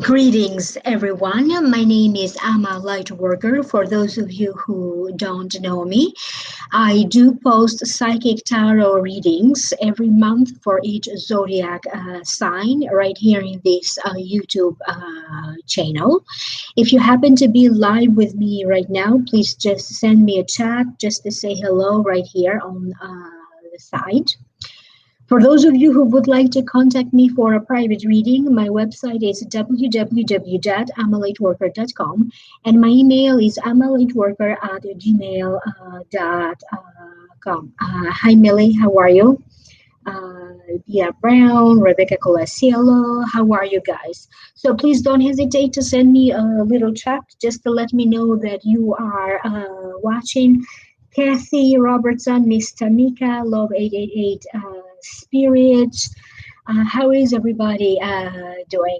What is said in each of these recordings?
Greetings, everyone. My name is amalightworker. For those of you who don't know me, I do post psychic tarot readings every month for each zodiac sign right here in this YouTube channel. If you happen to be live with me right now, please just send me a chat just to say hello right here on the side. For those of you who would like to contact me for a private reading, my website is www.amalightworker.com and my email is amalightworker@gmail.com. Hi, Millie. How are you? Bia Brown, Rebecca Colasiello. How are you guys? So please don't hesitate to send me a little chat just to let me know that you are watching. Kathy Robertson, Miss Tamika, Love 888 Spirit. How is everybody doing?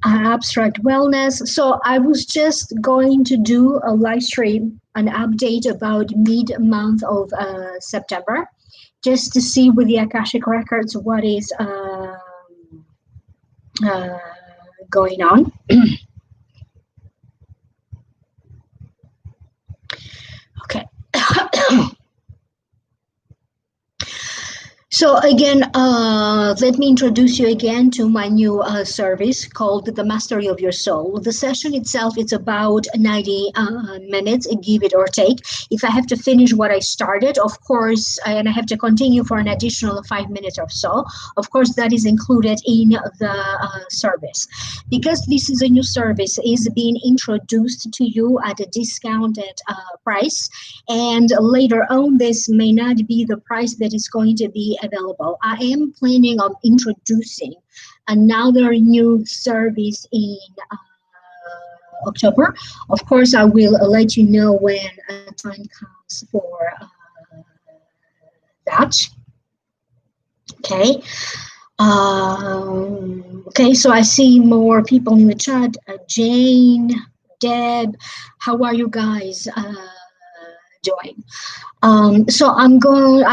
Abstract Wellness. So I was just going to do a live stream, an update about mid-month of September, just to see with the Akashic Records what is going on. Okay. So again, let me introduce you again to my new service called The Mastery of Your Soul. The session itself, it's about 90 minutes, give it or take. If I have to finish what I started, of course, and I have to continue for an additional 5 minutes or so, of course, that is included in the service. Because this is a new service, is being introduced to you at a discounted price, and later on, this may not be the price that is going to be available. I am planning on introducing another new service in October. Of course, I will let you know when time comes for that. Okay. Okay, so I see more people in the chat. Jane, Deb, how are you guys doing? So I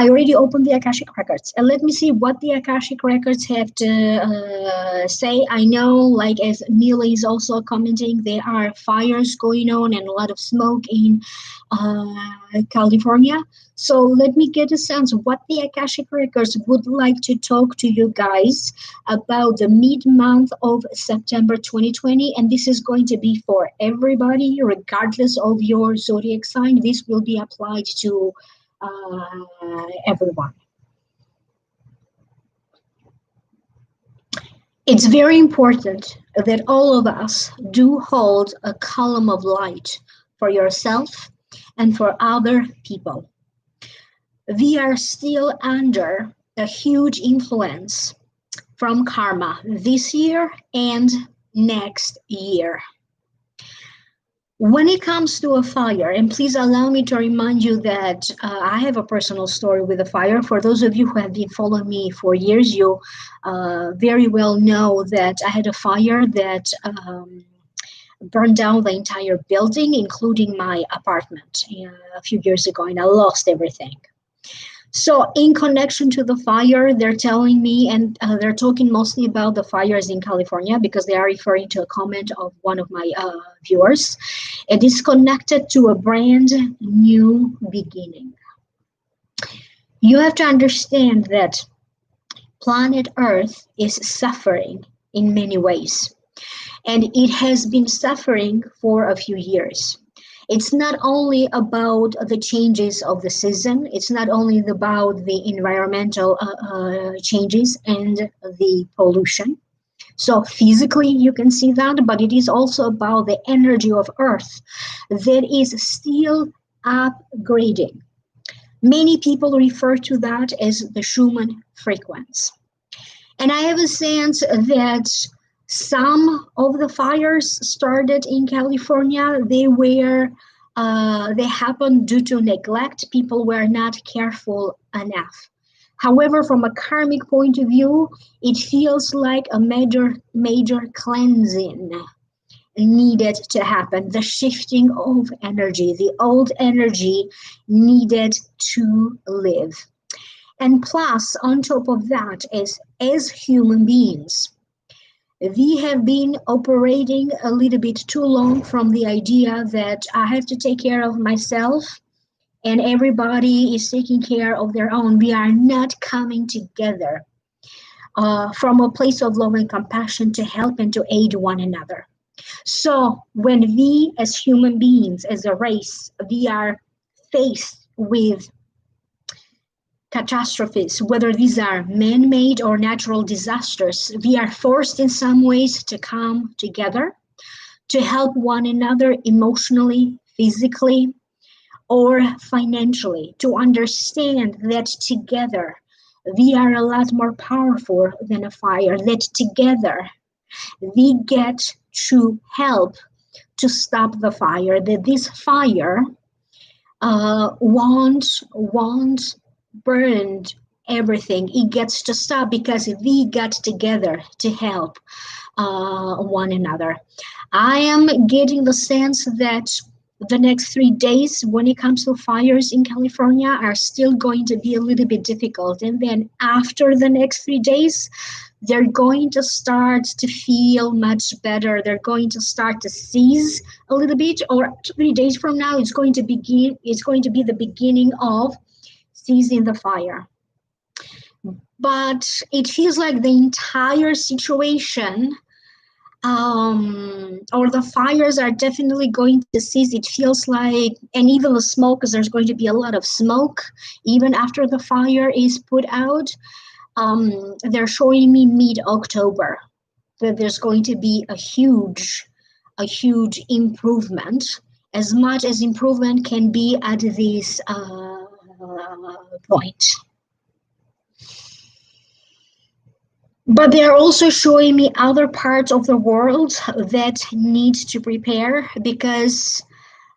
already opened the Akashic Records, and let me see what the Akashic Records have to say. I know, like as Neela is also commenting, there are fires going on and a lot of smoke in California. So let me get a sense of what the Akashic Records would like to talk to you guys about the mid-month of September 2020. And this is going to be for everybody, regardless of your zodiac sign. This will be applied to everyone. It's very important that all of us do hold a column of light for yourself and for other people. We are still under a huge influence from karma this year and next year. When it comes to a fire, and please allow me to remind you that I have a personal story with a fire. For those of you who have been following me for years, you very well know that I had a fire that burned down the entire building, including my apartment a few years ago, and I lost everything. So in connection to the fire, they're telling me, and they're talking mostly about the fires in California because they are referring to a comment of one of my viewers. It is connected to a brand new beginning. You have to understand that planet Earth is suffering in many ways, and it has been suffering for a few years. It's not only about the changes of the season, it's not only about the environmental changes and the pollution. So physically you can see that, but it is also about the energy of Earth that is still upgrading. Many people refer to that as the Schumann frequency. And I have a sense that some of the fires started in California. They happened due to neglect. People were not careful enough. However, from a karmic point of view, it feels like a major cleansing needed to happen. The shifting of energy, the old energy needed to live. And plus, on top of that, as human beings, We have been operating a little bit too long from the idea that I have to take care of myself and everybody is taking care of their own. We are not coming together from a place of love and compassion to help and to aid one another. So when we as human beings, as a race, we are faced with catastrophes, whether these are man-made or natural disasters, we are forced in some ways to come together to help one another emotionally, physically, or financially, to understand that together we are a lot more powerful than a fire, that together we get to help to stop the fire, that this fire won't burn everything. It gets to stop because we got together to help one another. I am getting the sense that the next 3 days, when it comes to fires in California, are still going to be a little bit difficult. And then after the next 3 days, they're going to start to feel much better. They're going to start to cease a little bit, or 3 days from now, it's going to be the beginning of ceasing the fire. But it feels like the entire situation or the fires are definitely going to cease. It feels like, and even the smoke, because there's going to be a lot of smoke even after the fire is put out. They're showing me mid-October that there's going to be a huge improvement, as much as improvement can be at this point. But they are also showing me other parts of the world that need to prepare, because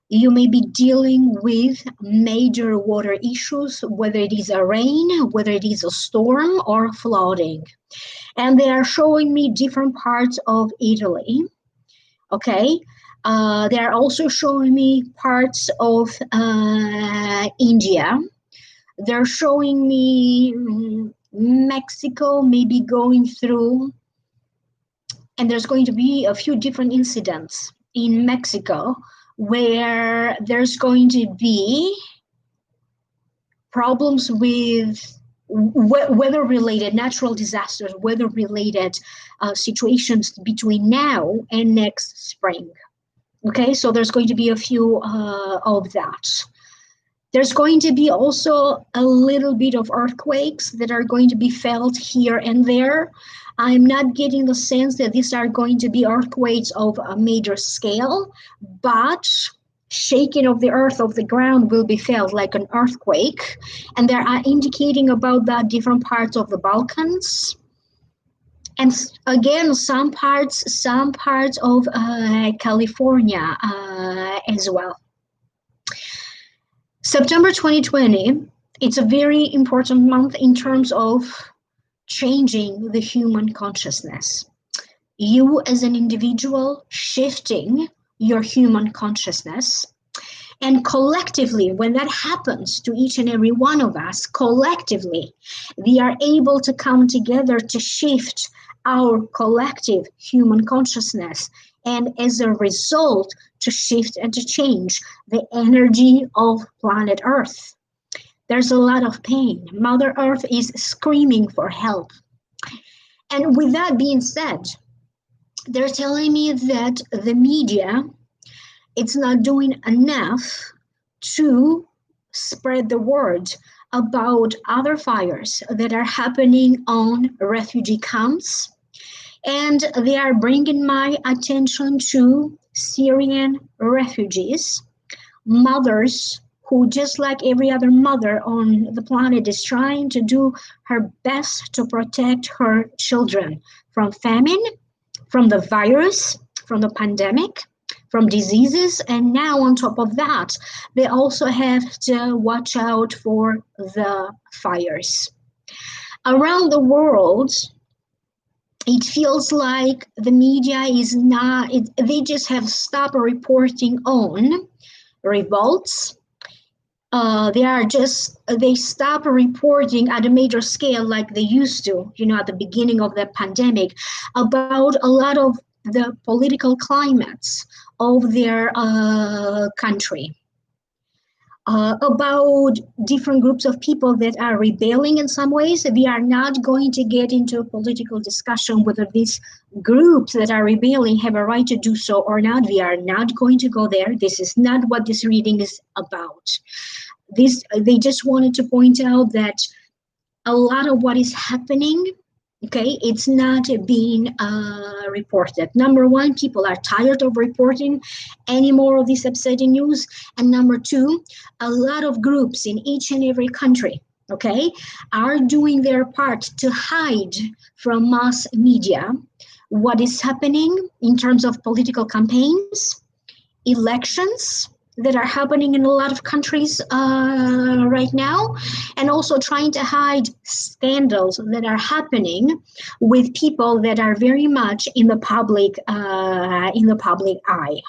you may be dealing with major water issues, whether it is a rain, whether it is a storm or flooding. And they are showing me different parts of Italy. Okay. They are also showing me parts of India. They're showing me Mexico maybe going through, and there's going to be a few different incidents in Mexico where there's going to be problems with weather-related, natural disasters, weather-related situations between now and next spring. Okay, so there's going to be a few of that. There's going to be also a little bit of earthquakes that are going to be felt here and there. I'm not getting the sense that these are going to be earthquakes of a major scale, but shaking of the earth, of the ground, will be felt like an earthquake. And they are indicating about that different parts of the Balkans. And again, some parts of California as well. September 2020, it's a very important month in terms of changing the human consciousness. You as an individual shifting your human consciousness. And collectively, when that happens to each and every one of us, collectively, we are able to come together to shift our collective human consciousness. And as a result, to shift and to change the energy of planet Earth. There's a lot of pain. Mother Earth is screaming for help. And with that being said, they're telling me that the media, it's not doing enough to spread the word about other fires that are happening on refugee camps. And they are bringing my attention to Syrian refugees, mothers who, just like every other mother on the planet, is trying to do her best to protect her children from famine, from the virus, from the pandemic, from diseases. And now on top of that, they also have to watch out for the fires. Around the world, it feels like the media is not, they just have stopped reporting on revolts, They stop reporting at a major scale like they used to, at the beginning of the pandemic, about a lot of the political climates of their country, about different groups of people that are rebelling in some ways. We are not going to get into a political discussion whether these groups that are rebelling have a right to do so or not. We are not going to go there. This is not what this reading is about. They just wanted to point out that a lot of what is happening, okay, it's not being reported. Number one, people are tired of reporting any more of this upsetting news. And number two, a lot of groups in each and every country, okay, are doing their part to hide from mass media what is happening in terms of political campaigns, elections that are happening in a lot of countries right now, and also trying to hide scandals that are happening with people that are very much in the public eye.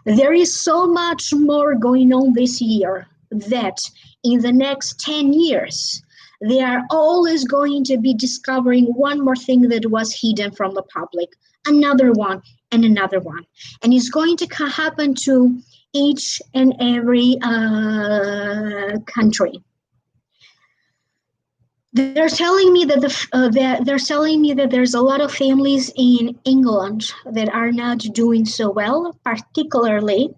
There is so much more going on this year that in the next 10 years, they are always going to be discovering one more thing that was hidden from the public, another one and another one. And it's going to happen to each and every country. They're telling me that there's a lot of families in England that are not doing so well, particularly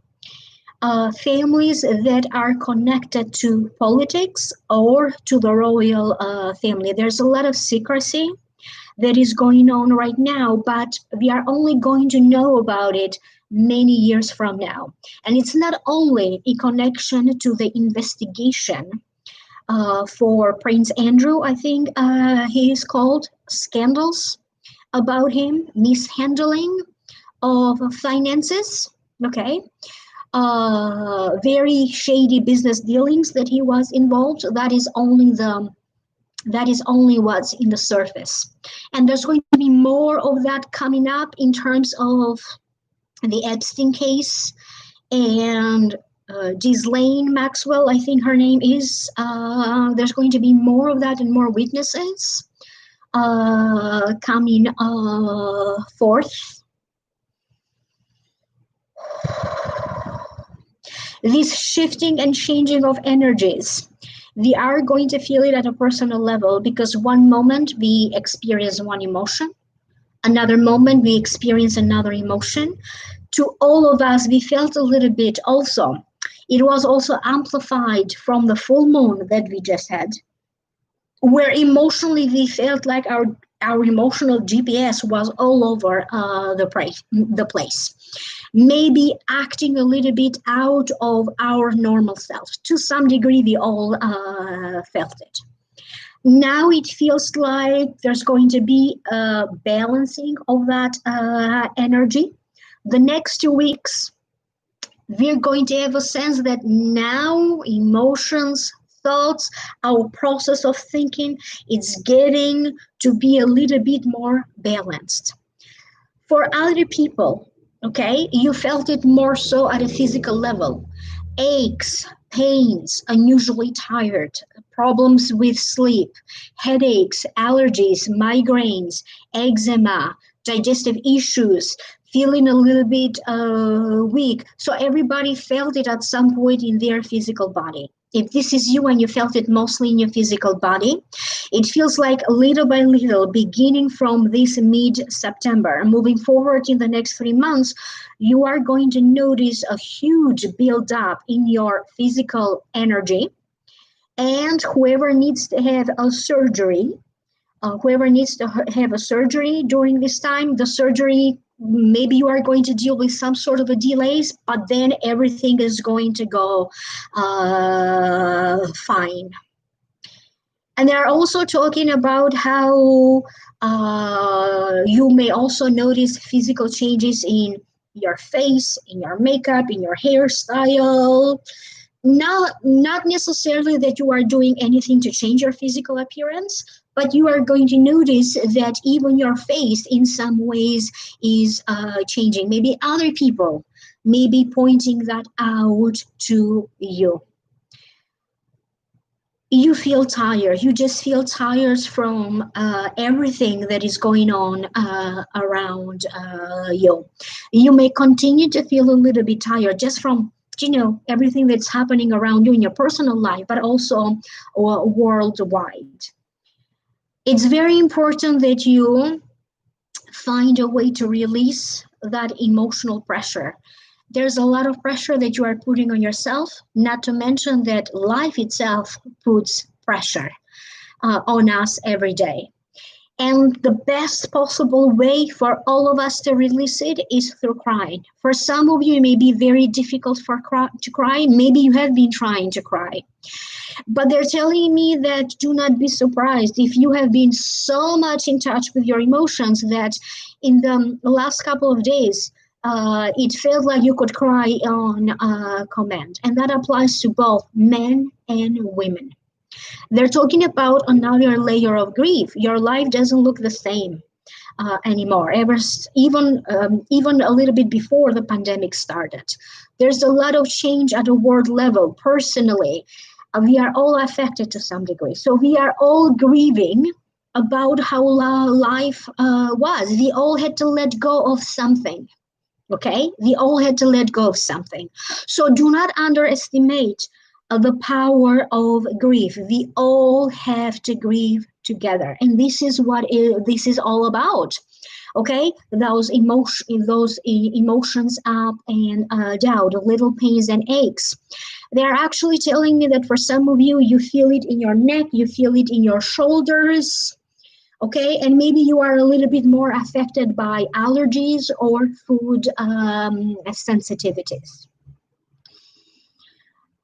families that are connected to politics or to the royal family. There's a lot of secrecy that is going on right now, but we are only going to know about it many years from now. And it's not only in connection to the investigation for Prince Andrew, I think he is called, scandals about him, mishandling of finances, okay? Very shady business dealings that he was involved. That is only what's in the surface. And there's going to be more of that coming up in terms of the Epstein case and Ghislaine Maxwell, I think her name is. There's going to be more of that and more witnesses coming forth. This shifting and changing of energies, we are going to feel it at a personal level, because one moment we experience one emotion, another moment we experience another emotion. To all of us, we felt a little bit also. It was also amplified from the full moon that we just had, where emotionally we felt like our emotional GPS was all over the place. Maybe acting a little bit out of our normal self. To some degree, we all felt it. Now it feels like there's going to be a balancing of that energy. The next 2 weeks, we're going to have a sense that now emotions, thoughts, our process of thinking, it's getting to be a little bit more balanced. For other people, okay, you felt it more so at a physical level. Aches, pains, unusually tired, problems with sleep, headaches, allergies, migraines, eczema, digestive issues, feeling a little bit weak. So everybody felt it at some point in their physical body. If this is you and you felt it mostly in your physical body, it feels like little by little, beginning from this mid-September, moving forward in the next 3 months, you are going to notice a huge build-up in your physical energy. And whoever needs to have a surgery, during this time, the surgery, maybe you are going to deal with some sort of a delays, but then everything is going to go fine. And they're also talking about how you may also notice physical changes in your face, in your makeup, in your hairstyle. Not necessarily that you are doing anything to change your physical appearance, but you are going to notice that even your face in some ways is changing. Maybe other people may be pointing that out to you. you feel tired. You just feel tired from everything that is going on around you. You may continue to feel a little bit tired just from everything that's happening around you in your personal life, but also worldwide. It's very important that you find a way to release that emotional pressure. There's a lot of pressure that you are putting on yourself, not to mention that life itself puts pressure on us every day. And the best possible way for all of us to release it is through crying. For some of you, it may be very difficult to cry. Maybe you have been trying to cry. But they're telling me that do not be surprised if you have been so much in touch with your emotions that in the last couple of days, it felt like you could cry on command. And that applies to both men and women. They're talking about another layer of grief. Your life doesn't look the same anymore. Even a little bit before the pandemic started, there's a lot of change at a world level. Personally, we are all affected to some degree. So we are all grieving about how life was. We all had to let go of something. Okay, we all had to let go of something. So do not underestimate the power of grief. We all have to grieve together, and this is what this is all about. Okay, those emotions up and down, the little pains and aches. They are actually telling me that for some of you, you feel it in your neck, you feel it in your shoulders. Okay, and maybe you are a little bit more affected by allergies or food sensitivities.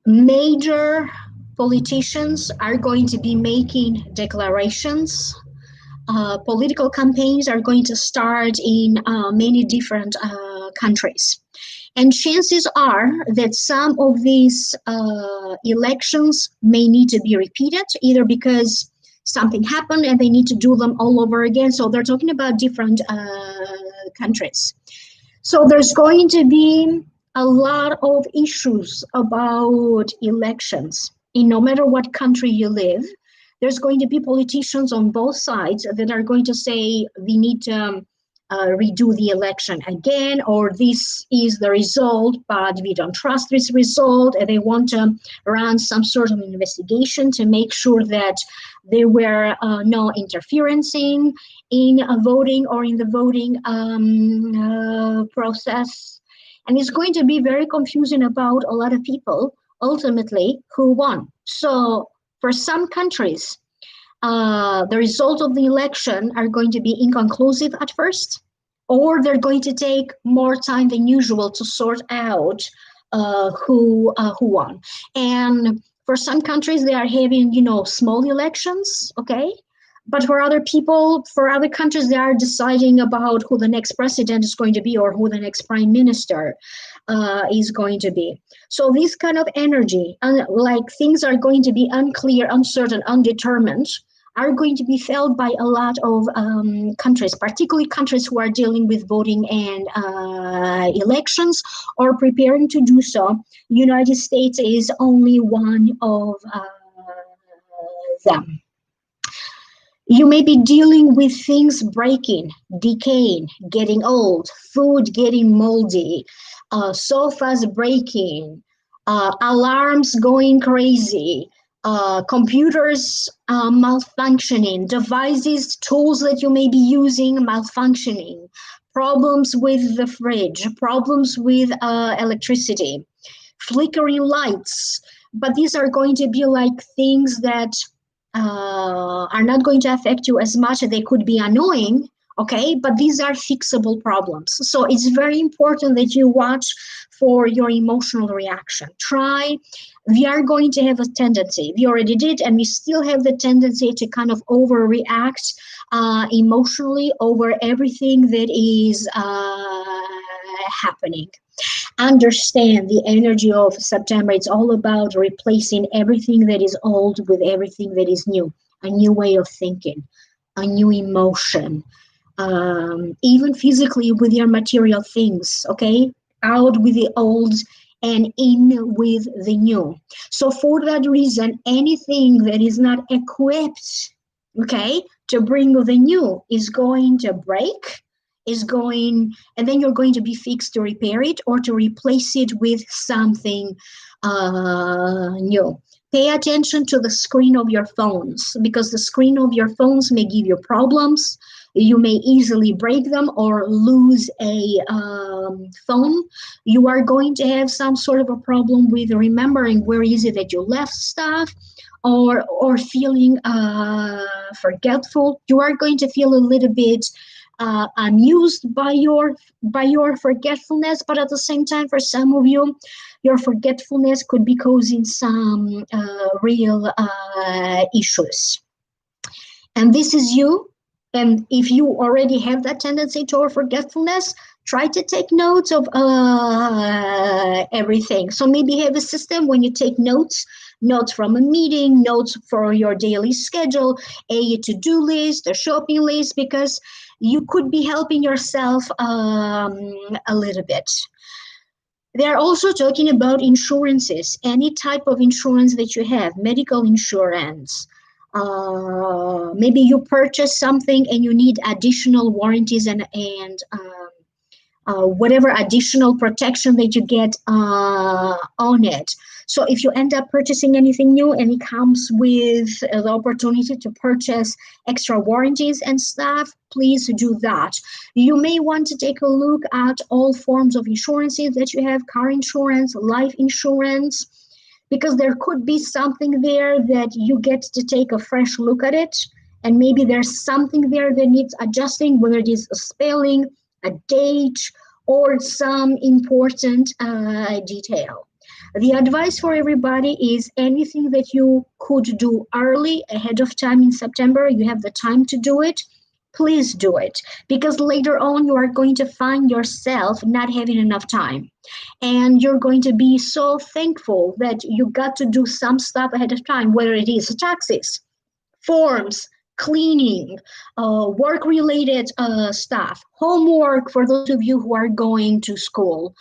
Major politicians are going to be making declarations. Political campaigns are going to start in many different countries. And chances are that some of these elections may need to be repeated, either because something happened and they need to do them all over again. So they're talking about different countries. So there's going to be a lot of issues about elections in no matter what country you live. There's going to be politicians on both sides that are going to say we need to redo the election again, or this is the result, but we don't trust this result, and they want to run some sort of investigation to make sure that there were no interference in voting or in the voting process. And it's going to be very confusing about a lot of people, ultimately, who won. So for some countries, the result of the election are going to be inconclusive at first, or they're going to take more time than usual to sort out who won. And for some countries, they are having, small elections, okay? But for other people, for other countries, they are deciding about who the next president is going to be or who the next prime minister is going to be. So this kind of energy, like things are going to be unclear, uncertain, undetermined, are going to be felt by a lot of countries, particularly countries who are dealing with voting and elections or preparing to do so. United States is only one of them. You may be dealing with things breaking, decaying, getting old, food getting moldy, sofas breaking, alarms going crazy, computers malfunctioning, devices, tools that you may be using malfunctioning, problems with the fridge, problems with electricity, flickering lights. But these are going to be like things that are not going to affect you as much. They could be annoying, okay, but these are fixable problems. So it's very important that you watch for your emotional reaction. We are going to have a tendency, we already did, and we still have the tendency to kind of overreact emotionally over everything that is happening. Understand the energy of September. It's all about replacing everything that is old with everything that is new, a new way of thinking, a new emotion, even physically with your material things, okay? Out with the old and in with the new. So for that reason, anything that is not equipped, okay, to bring the new is going to break, and then you're going to be fixed to repair it or to replace it with something new. Pay attention to the screen of your phones, because the screen of your phones may give you problems. You may easily break them or lose a phone. You are going to have some sort of a problem with remembering where is it that you left stuff, or feeling forgetful. You are going to feel a little bit amused by your forgetfulness, but at the same time, for some of you, your forgetfulness could be causing some real issues. And this is you. And if you already have that tendency toward forgetfulness, try to take notes of everything. So maybe have a system when you take notes from a meeting, notes for your daily schedule, a to-do list, a shopping list, because you could be helping yourself a little bit. They're also talking about insurances, any type of insurance that you have, medical insurance. Maybe you purchase something and you need additional warranties and whatever additional protection that you get on it. So if you end up purchasing anything new and it comes with the opportunity to purchase extra warranties and stuff, please do that. You may want to take a look at all forms of insurances that you have, car insurance, life insurance, because there could be something there that you get to take a fresh look at it. And maybe there's something there that needs adjusting, whether it is a spelling, a date, or some important detail. The advice for everybody is anything that you could do early, ahead of time in September, you have the time to do it, please do it. Because later on, you are going to find yourself not having enough time. And you're going to be so thankful that you got to do some stuff ahead of time, whether it is taxes, forms, cleaning, work-related stuff, homework for those of you who are going to school,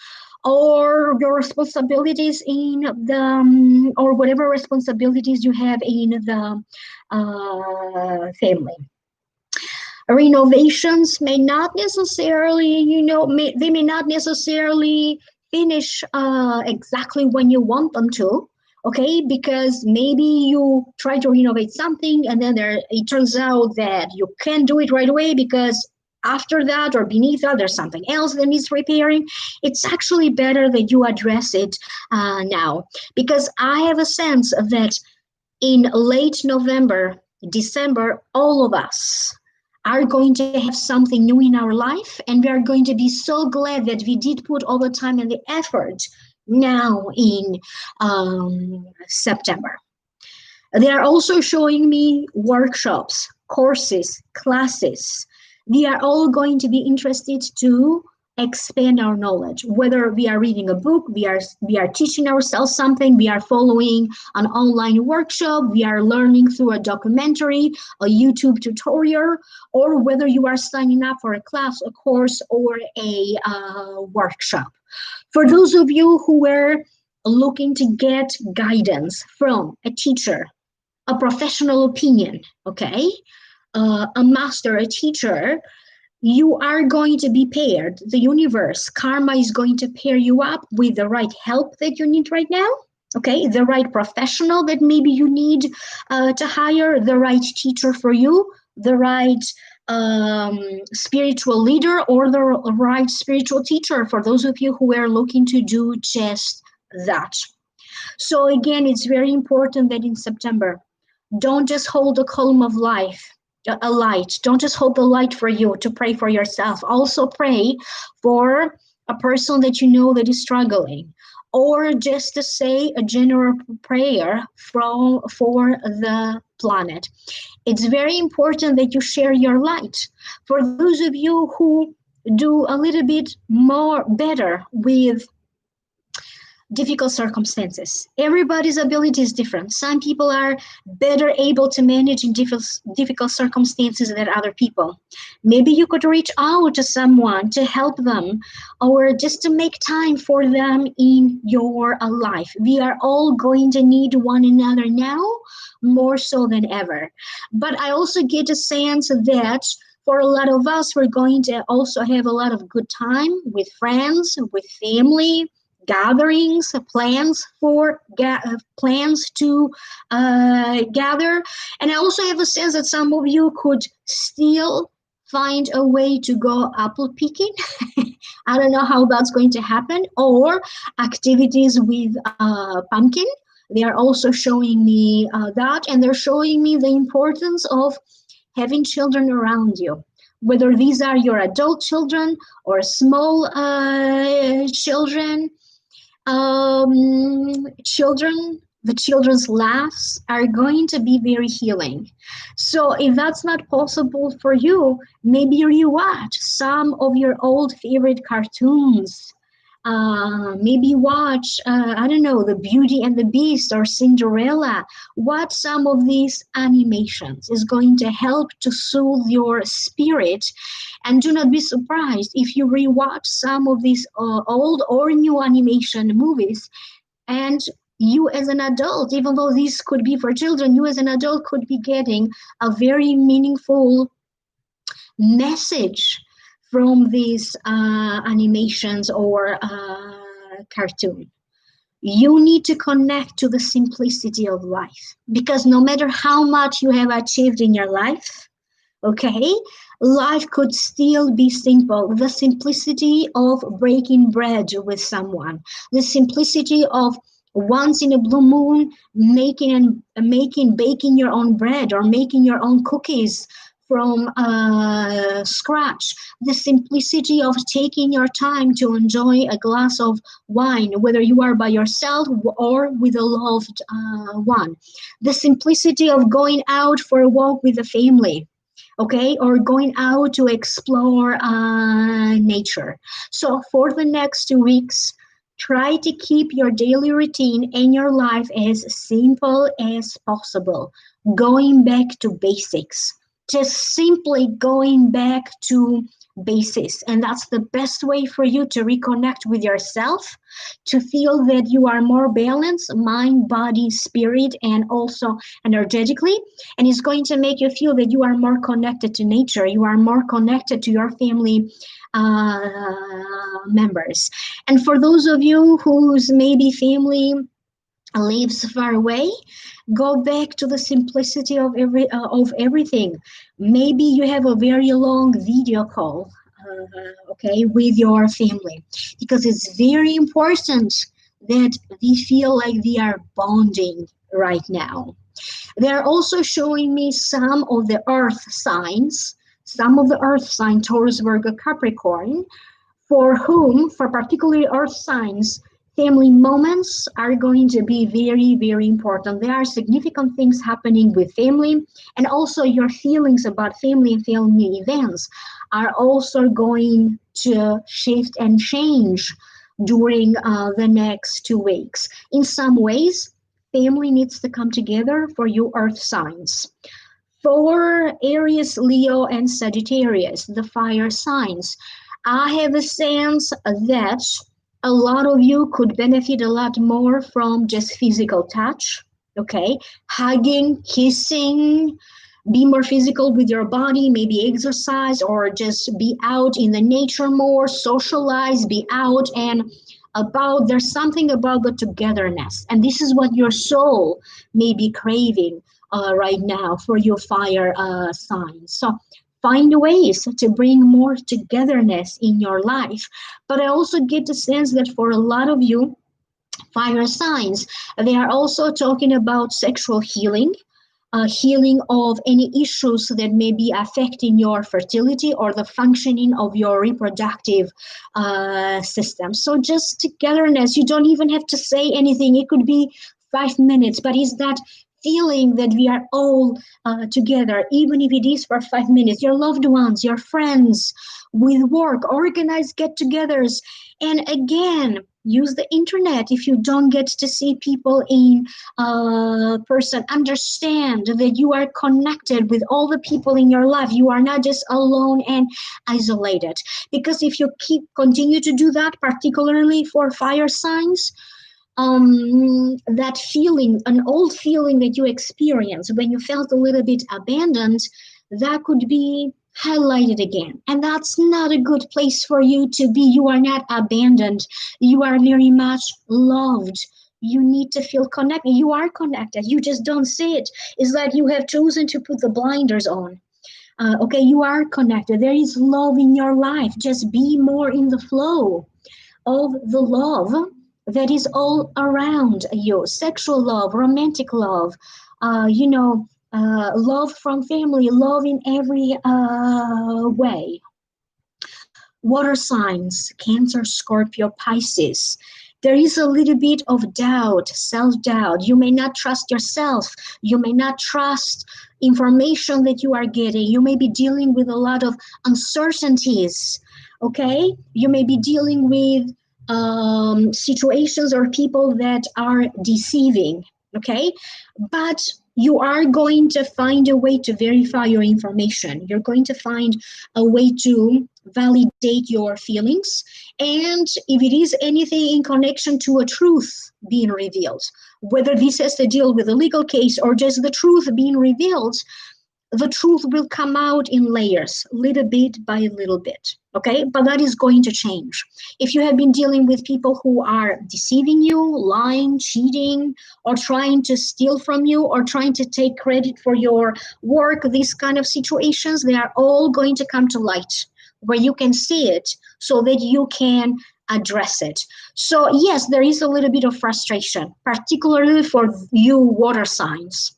or your responsibilities in the, or whatever responsibilities you have in the family. Renovations may not necessarily, they may not necessarily finish exactly when you want them to. Okay, because maybe you try to renovate something and then it turns out that you can't do it right away because after that or beneath that there's something else that needs repairing. It's actually better that you address it now, because I have a sense that in late November, December, all of us are going to have something new in our life, and we are going to be so glad that we did put all the time and the effort now in September. They are also showing me workshops, courses, classes. We are all going to be interested to expand our knowledge, whether we are reading a book, we are teaching ourselves something, we are following an online workshop, we are learning through a documentary, a YouTube tutorial, or whether you are signing up for a class, a course, or a workshop. For those of you who were looking to get guidance from a teacher, a professional opinion, okay, a master, a teacher, you are going to be paired. The universe, karma is going to pair you up with the right help that you need right now, okay, the right professional that maybe you need to hire, the right teacher for you, the right spiritual leader, or the right spiritual teacher for those of you who are looking to do just that. So again, it's very important that in September, don't just hold the column of life, a light. Don't just hold the light for you to pray for yourself. Also pray for a person that you know that is struggling, or just to say a general prayer for the planet. It's very important that you share your light. For those of you who do a little bit more better with difficult circumstances. Everybody's ability is different. Some people are better able to manage in difficult circumstances than other people. Maybe you could reach out to someone to help them or just to make time for them in your life. We are all going to need one another now more so than ever. But I also get a sense that for a lot of us, we're going to also have a lot of good time with friends, with family, gatherings, plans to gather. And I also have a sense that some of you could still find a way to go apple picking. I don't know how that's going to happen, or activities with pumpkin. They are also showing me that, and they're showing me the importance of having children around you, whether these are your adult children or small children. The children's laughs are going to be very healing. So if that's not possible for you, maybe you watch some of your old favorite cartoons. Maybe watch, I don't know, The Beauty and the Beast or Cinderella. Watch some of these animations. It's going to help to soothe your spirit. And do not be surprised if you rewatch some of these old or new animation movies, and you as an adult, even though these could be for children, you as an adult could be getting a very meaningful message from these animations or cartoon. You need to connect to the simplicity of life, because no matter how much you have achieved in your life, okay, life could still be simple. The simplicity of breaking bread with someone, the simplicity of once in a blue moon baking your own bread or making your own cookies from scratch, the simplicity of taking your time to enjoy a glass of wine, whether you are by yourself or with a loved one, the simplicity of going out for a walk with the family, okay, or going out to explore nature. So for the next 2 weeks, try to keep your daily routine and your life as simple as possible, going back to basics, just simply going back to basics. And that's the best way for you to reconnect with yourself, to feel that you are more balanced, mind, body, spirit, and also energetically. And it's going to make you feel that you are more connected to nature, you are more connected to your family members. And for those of you whose maybe family lives far away, go back to the simplicity of everything. Maybe you have a very long video call, okay, with your family, because it's very important that they feel like they are bonding right now. They're also showing me some of the earth signs, Taurus, Virgo, Capricorn, for particularly earth signs, family moments are going to be very, very important. There are significant things happening with family, and also your feelings about family and family events are also going to shift and change during the next 2 weeks. In some ways, family needs to come together for you earth signs. For Aries, Leo, and Sagittarius, the fire signs, I have a sense that a lot of you could benefit a lot more from just physical touch, okay? Hugging, kissing, be more physical with your body, maybe exercise or just be out in the nature more, socialize, be out and about. There's something about the togetherness. And this is what your soul may be craving right now for your fire signs. So find ways to bring more togetherness in your life. But I also get the sense that for a lot of you, fire signs, they are also talking about sexual healing, healing of any issues that may be affecting your fertility or the functioning of your reproductive system. So just togetherness, you don't even have to say anything. It could be 5 minutes, but is that feeling that we are all together, even if it is for 5 minutes, your loved ones, your friends, with work, organize get-togethers. And again, Use the internet. If you don't get to see people in person, understand that you are connected with all the people in your life. You are not just alone and isolated. Because if you continue to do that, particularly for fire signs, that feeling, an old feeling that you experienced when you felt a little bit abandoned, that could be highlighted again. And that's not a good place for you to be. You are not abandoned. You are very much loved. You need to feel connected. You are connected. You just don't see it. It's like you have chosen to put the blinders on. Okay, you are connected. There is love in your life. Just be more in the flow of the love that is all around you. Sexual love, romantic love, love from family, love in every way. Water signs, Cancer, Scorpio, Pisces. There is a little bit of doubt, self-doubt. You may not trust yourself. You may not trust information that you are getting. You may be dealing with a lot of uncertainties. Okay? You may be dealing with situations or people that are deceiving. Okay? But you are going to find a way to verify your information. You're going to find a way to validate your feelings. And if it is anything in connection to a truth being revealed, whether this has to deal with a legal case or just the truth being revealed, the truth will come out in layers, little bit by little bit. Okay, but that is going to change. If you have been dealing with people who are deceiving you, lying, cheating, or trying to steal from you, or trying to take credit for your work, these kind of situations, they are all going to come to light where you can see it so that you can address it. So yes, there is a little bit of frustration, particularly for you water signs.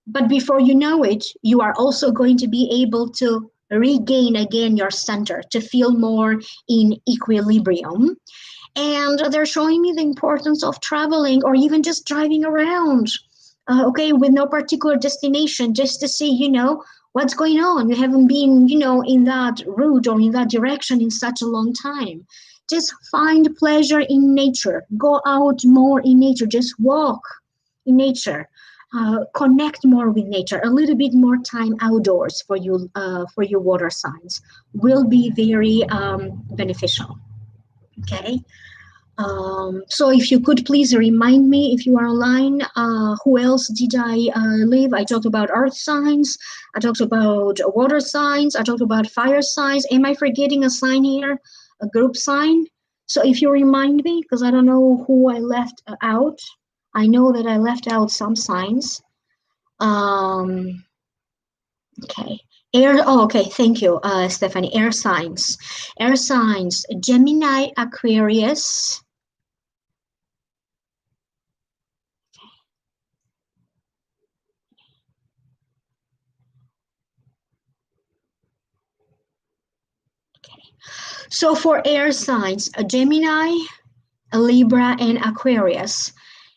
But before you know it, you are also going to be able to regain again your center, to feel more in equilibrium. And they're showing me the importance of traveling or even just driving around, okay, with no particular destination, just to see, what's going on. You haven't been, in that route or in that direction in such a long time. Just find pleasure in nature. Go out more in nature. Just walk in nature. Connect more with nature. A little bit more time outdoors for you water signs will be very beneficial. Okay. So if you could please remind me if you are online, who else did I leave? I talked about earth signs. I talked about water signs. I talked about fire signs. Am I forgetting a sign here? A group sign? So if you remind me, because I don't know who I left out. I know that I left out some signs. Okay. Okay. Thank you, Stephanie. Air signs. Air signs. Gemini, Aquarius. Okay. So for air signs, a Gemini, a Libra, and Aquarius,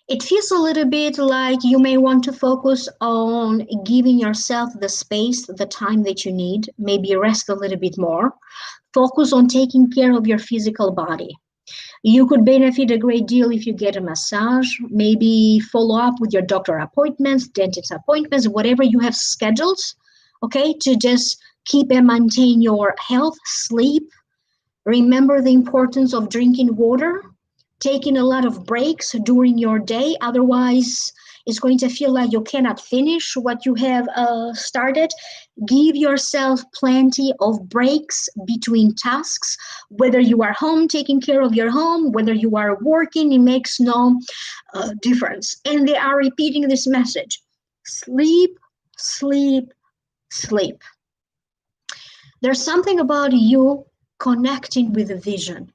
it feels a little bit like you may want to focus on giving yourself the space, the time that you need, maybe rest a little bit more. Focus on taking care of your physical body. You could benefit a great deal if you get a massage, maybe follow up with your doctor appointments, dentist appointments, whatever you have scheduled, okay, to just keep and maintain your health, sleep. Remember the importance of drinking water, taking a lot of breaks during your day. Otherwise, it's going to feel like you cannot finish what you have started. Give yourself plenty of breaks between tasks. Whether you are home taking care of your home, whether you are working, it makes no difference. And they are repeating this message: sleep, sleep, sleep. There's something about you connecting with a vision.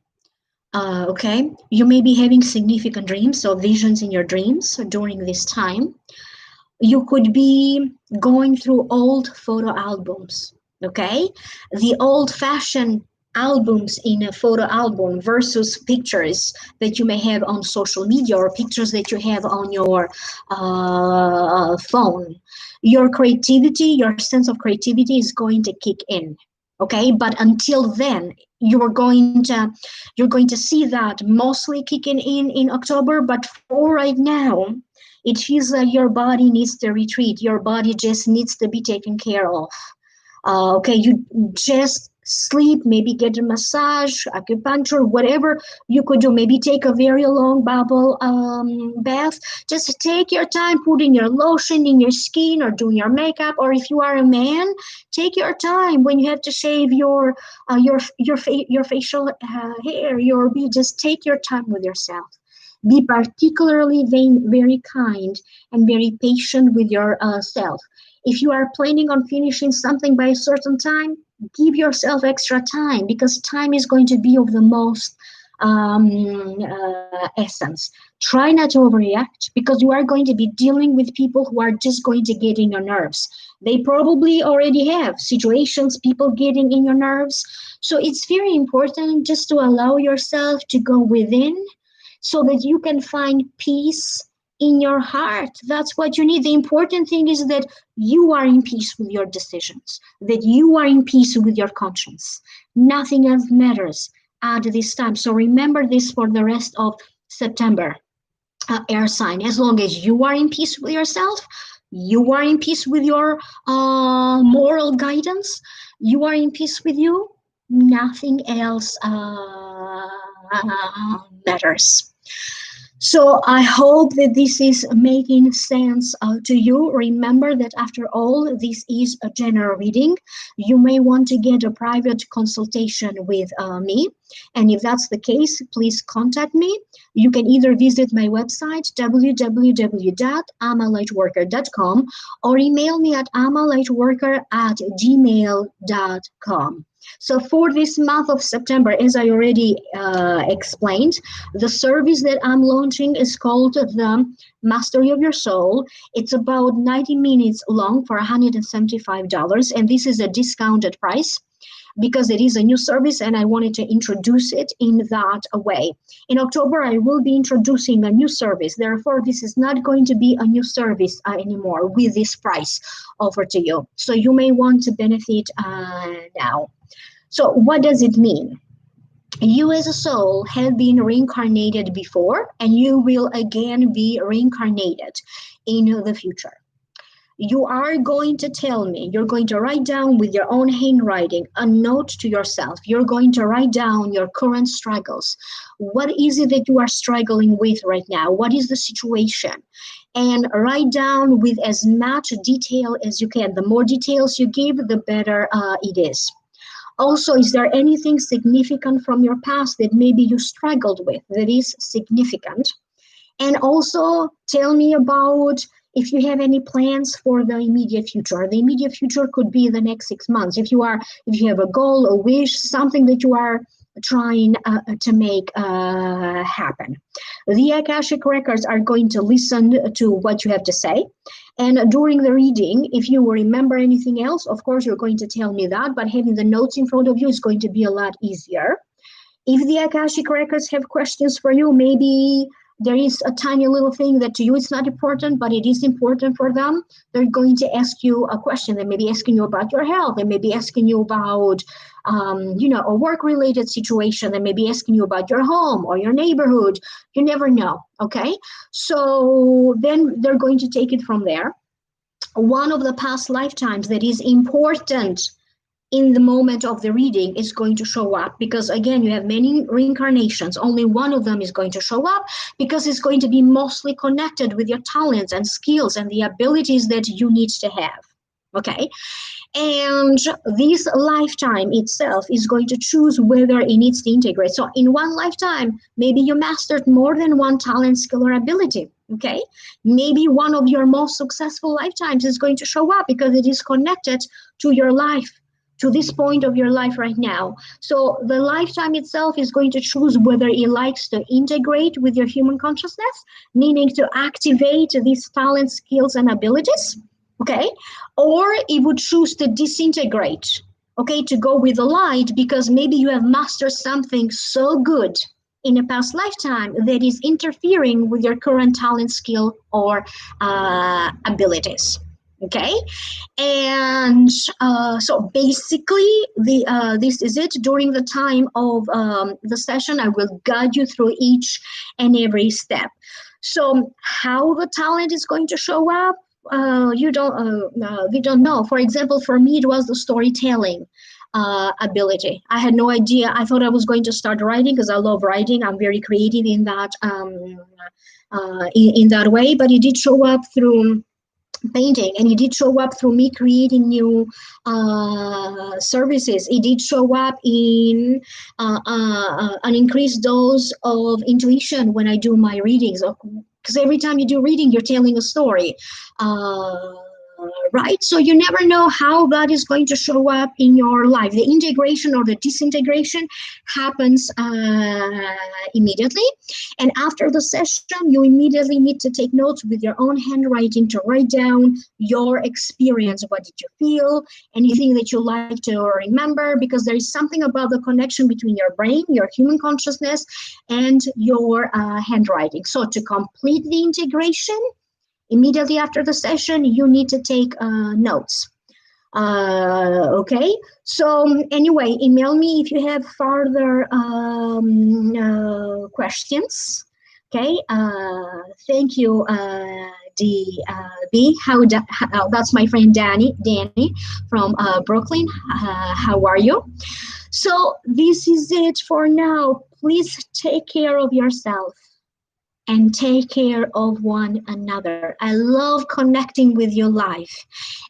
Okay, you may be having significant dreams or visions in your dreams during this time. You could be going through old photo albums. Okay, the old-fashioned albums in a photo album versus pictures that you may have on social media or pictures that you have on your phone. Your creativity, your sense of creativity is going to kick in. Okay, but until then, you're going to see that mostly kicking in October. But for right now, it feels like your body needs to retreat. Your body just needs to be taken care of. Okay, you just sleep, maybe get a massage, acupuncture, whatever you could do. Maybe take a very long bubble bath. Just take your time putting your lotion in your skin or doing your makeup. Or if you are a man, take your time when you have to shave your facial hair, your beard. Just take your time with yourself. Be particularly very kind and very patient with yourself. If you are planning on finishing something by a certain time, give yourself extra time, because time is going to be of the most essence. Try not to overreact, because you are going to be dealing with people who are just going to get in your nerves. They probably already have situations, people getting in your nerves. So it's very important just to allow yourself to go within, so that you can find peace in your heart. That's what you need. The important thing is that you are in peace with your decisions, that you are in peace with your conscience. Nothing else matters at this time. So remember this for the rest of September, air sign. As long as you are in peace with yourself, you are in peace with your moral guidance, you are in peace with you, nothing else matters. So I hope that this is making sense to you. Remember that after all, this is a general reading. You may want to get a private consultation with me. And if that's the case, please contact me. You can either visit my website, www.amalightworker.com, or email me at amalightworker@gmail.com. So for this month of September, as I already explained, the service that I'm launching is called the Mastery of Your Soul. It's about 90 minutes long for $175, and this is a discounted price because it is a new service and I wanted to introduce it in that way. In October, I will be introducing a new service. Therefore, this is not going to be a new service anymore with this price offered to you. So you may want to benefit now. So what does it mean? You as a soul have been reincarnated before, and you will again be reincarnated in the future. You are going to tell me, you're going to write down with your own handwriting a note to yourself. You're going to write down your current struggles. What is it that you are struggling with right now? What is the situation? And write down with as much detail as you can. The more details you give, the better it is. Also, is there anything significant from your past that maybe you struggled with that is significant? And also tell me about if you have any plans for the immediate future. The immediate future could be the next 6 months. If you have a goal, a wish, something that you are trying to make happen. The Akashic records are going to listen to what you have to say. And during the reading, if you remember anything else, of course, you're going to tell me that, but having the notes in front of you is going to be a lot easier. If the Akashic records have questions for you, maybe there is a tiny little thing that to you it's not important, but it is important for them. They're going to ask you a question. They may be asking you about your health. They may be asking you about, a work-related situation. They may be asking you about your home or your neighborhood. You never know, okay? So then they're going to take it from there. One of the past lifetimes that is important in the moment of the reading is going to show up, because again, you have many reincarnations. Only one of them is going to show up because it's going to be mostly connected with your talents and skills and the abilities that you need to have. Okay. And this lifetime itself is going to choose whether it needs to integrate. So in one lifetime, maybe you mastered more than one talent, skill, or ability. Okay. Maybe one of your most successful lifetimes is going to show up because it is connected to your life, to this point of your life right now. So the lifetime itself is going to choose whether it likes to integrate with your human consciousness, meaning to activate these talents, skills, and abilities, okay? Or it would choose to disintegrate, okay, to go with the light, because maybe you have mastered something so good in a past lifetime that is interfering with your current talent, skill, or abilities. Okay, and so basically this is it. During the time of the session, I will guide you through each and every step. So how the talent is going to show up, we don't know. For example, for me, it was the storytelling ability. I had no idea. I thought I was going to start writing because I love writing. I'm very creative in that in that way, but it did show up through painting, and it did show up through me creating new services. It did show up in an increased dose of intuition when I do my readings, because every time you do reading, you're telling a story, right? So you never know how that is going to show up in your life. The integration or the disintegration happens immediately, and after the session, you immediately need to take notes with your own handwriting to write down your experience. What did you feel? Anything that you like to remember? Because there is something about the connection between your brain, your human consciousness, and your handwriting. So to complete the integration, immediately after the session, you need to take notes. Okay, so anyway, email me if you have further questions. Okay, thank you, DB. That's my friend Danny from Brooklyn. How are you? So this is it for now. Please take care of yourself and take care of one another. I love connecting with your life,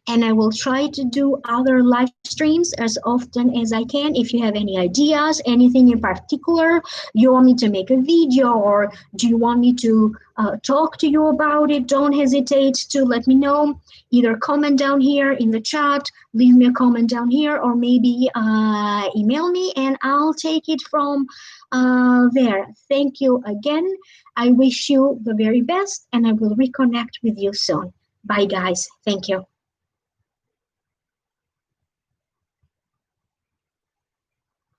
and I will try to do other live streams as often as I can. If you have any ideas, anything in particular, you want me to make a video, or do you want me to talk to you about it, don't hesitate to let me know. Either comment down here in the chat, leave me a comment down here, or maybe email me and I'll take it from there. Thank you again. I wish you the very best, and I will reconnect with you soon. Bye, guys. Thank you.